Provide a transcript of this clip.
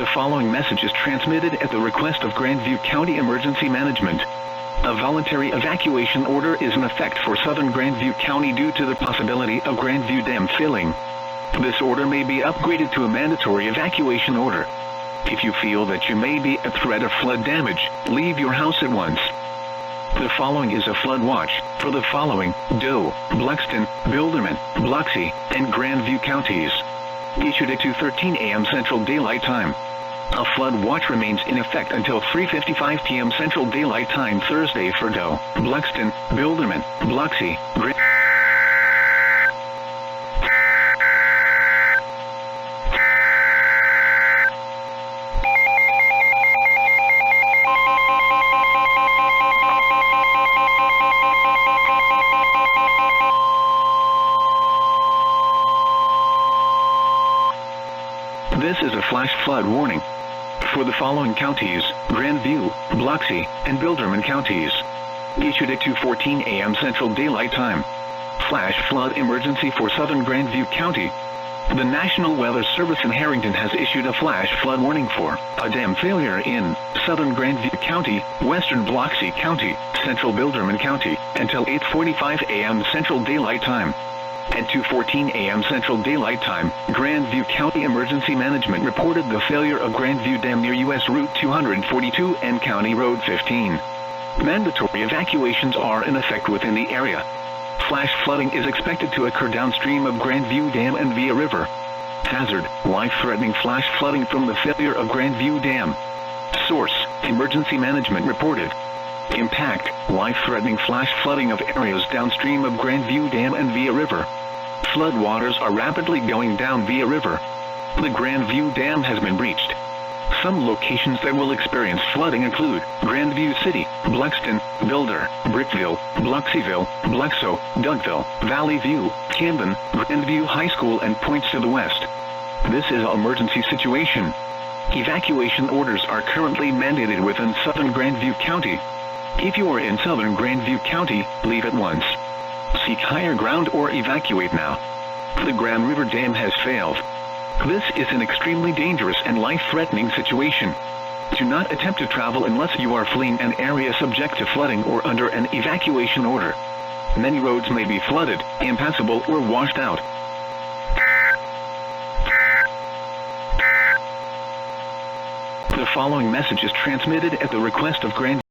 The following message is transmitted at the request of Grandview County Emergency Management. A voluntary evacuation order is in effect for southern Grandview County due to the possibility of Grandview Dam filling. This order may be upgraded to a mandatory evacuation order. If you feel that you may be at threat of flood damage, leave your house at once. The following is a flood watch for the following: Doe, Bluxton, Bilderman, Biloxi, and Grandview counties. Issued at 2:13 a.m. Central Daylight Time. A flood watch remains in effect until 3:55 p.m. Central Daylight Time Thursday for Doe, Bluxton, Bilderman, Biloxi, This is a flash flood warning for the following counties: Grandview, Biloxi, and Bilderman counties. Issued at 2:14 a.m. Central Daylight Time. Flash flood emergency for southern Grandview County. The National Weather Service in Harrington has issued a flash flood warning for a dam failure in southern Grandview County, western Biloxi County, central Bilderman County, until 8:45 a.m. Central Daylight Time. At 2:14 a.m. Central Daylight Time, Grandview County Emergency Management reported the failure of Grandview Dam near U.S. Route 242 and County Road 15. Mandatory evacuations are in effect within the area. Flash flooding is expected to occur downstream of Grandview Dam and via river. Hazard: life-threatening flash flooding from the failure of Grandview Dam. Source: Emergency Management reported. Impact: life-threatening flash flooding of areas downstream of Grandview Dam and via river. Flood waters are rapidly going down via river. The Grandview Dam has been breached. Some locations that will experience flooding include Grandview City, Bluxton, Bilder, Brickville, Biloxiville, Bluxo, Dougville, Valley View, Camden, Grandview High School, and points to the west. This is an emergency situation. Evacuation orders are currently mandated within southern Grandview County. If you are in southern Grandview County, leave at once. Seek higher ground or evacuate now. The Grand River Dam has failed. This is an extremely dangerous and life-threatening situation. Do not attempt to travel unless you are fleeing an area subject to flooding or under an evacuation order. Many roads may be flooded, impassable, or washed out. The following message is transmitted at the request of Grandview